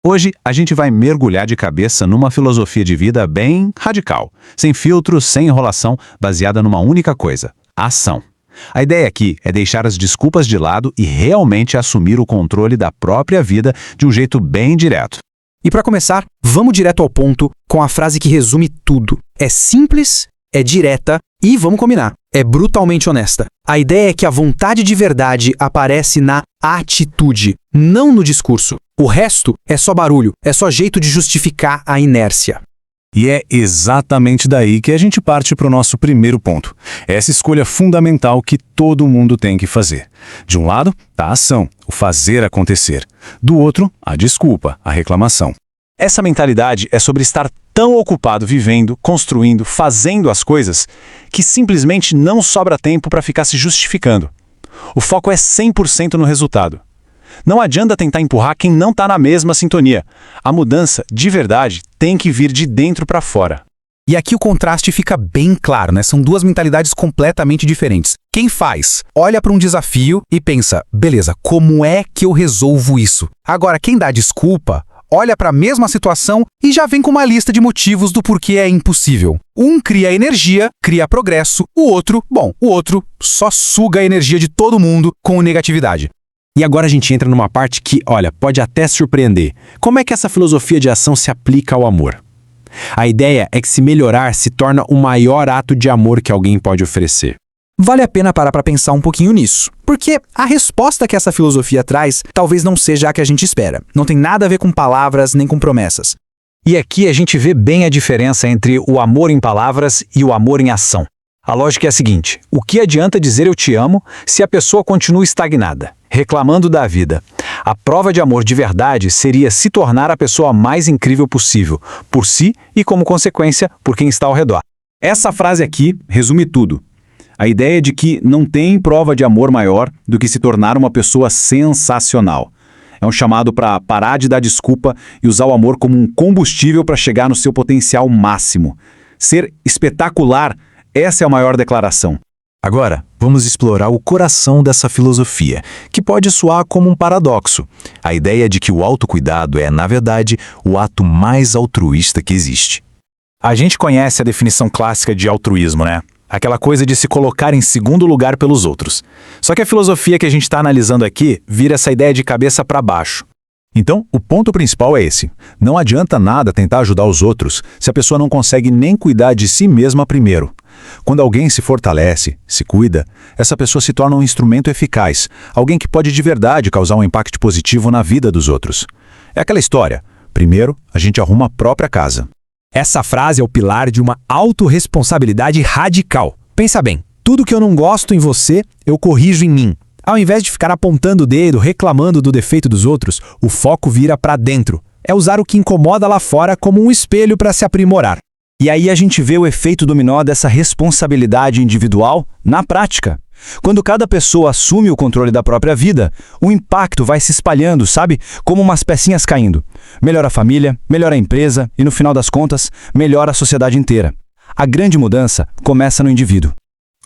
Hoje a gente vai mergulhar de cabeça numa filosofia de vida bem radical, sem filtros, sem enrolação, baseada numa única coisa: a ação. A ideia aqui é deixar as desculpas de lado e realmente assumir o controle da própria vida de um jeito bem direto. E para começar, vamos direto ao ponto com a frase que resume tudo. É simples, é direta e, vamos combinar, é brutalmente honesta. A ideia é que a vontade de verdade aparece na atitude, não no discurso. O resto é só barulho, é só jeito de justificar a inércia. E é exatamente daí que a gente parte para o nosso primeiro ponto. Essa escolha fundamental que todo mundo tem que fazer. De um lado, tá a ação, o fazer acontecer. Do outro, a desculpa, a reclamação. Essa mentalidade é sobre estar tão ocupado vivendo, construindo, fazendo as coisas, que simplesmente não sobra tempo para ficar se justificando. O foco é 100% no resultado. Não adianta tentar empurrar quem não está na mesma sintonia. A mudança, de verdade, tem que vir de dentro para fora. E aqui o contraste fica bem claro, né? São duas mentalidades completamente diferentes. Quem faz, olha para um desafio e pensa, beleza, como é que eu resolvo isso? Agora, quem dá desculpa, olha para a mesma situação e já vem com uma lista de motivos do porquê é impossível. Um cria energia, cria progresso, o outro só suga a energia de todo mundo com negatividade. E agora a gente entra numa parte que, olha, pode até surpreender. Como é que essa filosofia de ação se aplica ao amor? A ideia é que se melhorar se torna o maior ato de amor que alguém pode oferecer. Vale a pena parar para pensar um pouquinho nisso, porque a resposta que essa filosofia traz talvez não seja a que a gente espera. Não tem nada a ver com palavras nem com promessas. E aqui a gente vê bem a diferença entre o amor em palavras e o amor em ação. A lógica é a seguinte: o que adianta dizer eu te amo se a pessoa continua estagnada, reclamando da vida? A prova de amor de verdade seria se tornar a pessoa mais incrível possível, por si e, como consequência, por quem está ao redor. Essa frase aqui resume tudo. A ideia de que não tem prova de amor maior do que se tornar uma pessoa sensacional. É um chamado para parar de dar desculpa e usar o amor como um combustível para chegar no seu potencial máximo. Ser espetacular, essa é a maior declaração. Agora, vamos explorar o coração dessa filosofia, que pode soar como um paradoxo. A ideia de que o autocuidado é, na verdade, o ato mais altruísta que existe. A gente conhece a definição clássica de altruísmo, né? Aquela coisa de se colocar em segundo lugar pelos outros. Só que a filosofia que a gente está analisando aqui vira essa ideia de cabeça para baixo. Então, o ponto principal é esse. Não adianta nada tentar ajudar os outros se a pessoa não consegue nem cuidar de si mesma primeiro. Quando alguém se fortalece, se cuida, essa pessoa se torna um instrumento eficaz, alguém que pode de verdade causar um impacto positivo na vida dos outros. É aquela história. Primeiro, a gente arruma a própria casa. Essa frase é o pilar de uma autorresponsabilidade radical. Pensa bem, tudo que eu não gosto em você, eu corrijo em mim. Ao invés de ficar apontando o dedo, reclamando do defeito dos outros, o foco vira para dentro. É usar o que incomoda lá fora como um espelho para se aprimorar. E aí a gente vê o efeito dominó dessa responsabilidade individual na prática. Quando cada pessoa assume o controle da própria vida, o impacto vai se espalhando, sabe? Como umas pecinhas caindo. Melhora a família, melhora a empresa e, no final das contas, melhora a sociedade inteira. A grande mudança começa no indivíduo.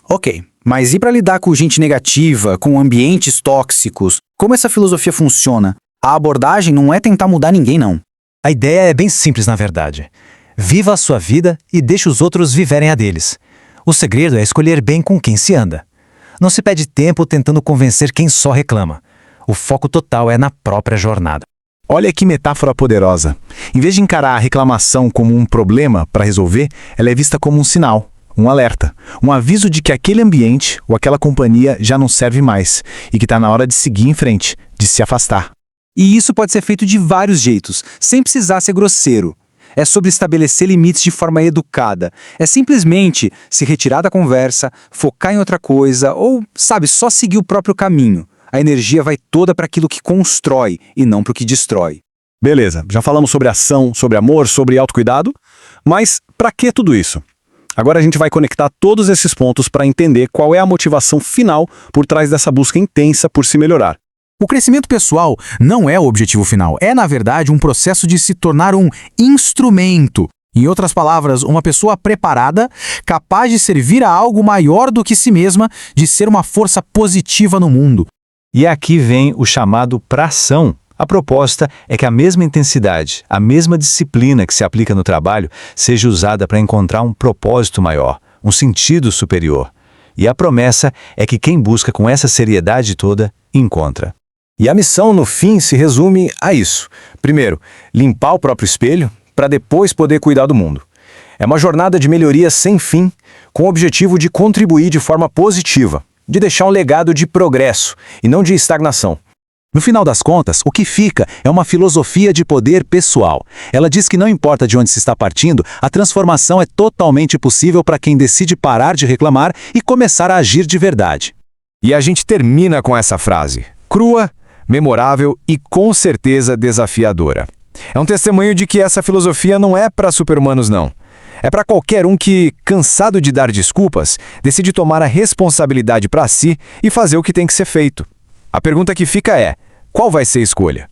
Ok, mas e para lidar com gente negativa, com ambientes tóxicos? Como essa filosofia funciona? A abordagem não é tentar mudar ninguém, não. A ideia é bem simples, na verdade. Viva a sua vida e deixe os outros viverem a deles. O segredo é escolher bem com quem se anda. Não se perde tempo tentando convencer quem só reclama. O foco total é na própria jornada. Olha que metáfora poderosa. Em vez de encarar a reclamação como um problema para resolver, ela é vista como um sinal, um alerta, um aviso de que aquele ambiente ou aquela companhia já não serve mais e que está na hora de seguir em frente, de se afastar. E isso pode ser feito de vários jeitos, sem precisar ser grosseiro. É sobre estabelecer limites de forma educada. É simplesmente se retirar da conversa, focar em outra coisa ou, sabe, só seguir o próprio caminho. A energia vai toda para aquilo que constrói e não para o que destrói. Beleza, já falamos sobre ação, sobre amor, sobre autocuidado, mas para que tudo isso? Agora a gente vai conectar todos esses pontos para entender qual é a motivação final por trás dessa busca intensa por se melhorar. O crescimento pessoal não é o objetivo final, é, na verdade, um processo de se tornar um instrumento. Em outras palavras, uma pessoa preparada, capaz de servir a algo maior do que si mesma, de ser uma força positiva no mundo. E aqui vem o chamado pra ação. A proposta é que a mesma intensidade, a mesma disciplina que se aplica no trabalho seja usada para encontrar um propósito maior, um sentido superior. E a promessa é que quem busca com essa seriedade toda, encontra. E a missão, no fim, se resume a isso. Primeiro, limpar o próprio espelho, para depois poder cuidar do mundo. É uma jornada de melhoria sem fim, com o objetivo de contribuir de forma positiva, de deixar um legado de progresso e não de estagnação. No final das contas, o que fica é uma filosofia de poder pessoal. Ela diz que não importa de onde se está partindo, a transformação é totalmente possível para quem decide parar de reclamar e começar a agir de verdade. E a gente termina com essa frase, crua, memorável e com certeza desafiadora. É um testemunho de que essa filosofia não é para super-humanos, não. É para qualquer um que, cansado de dar desculpas, decide tomar a responsabilidade para si e fazer o que tem que ser feito. A pergunta que fica é: qual vai ser a escolha?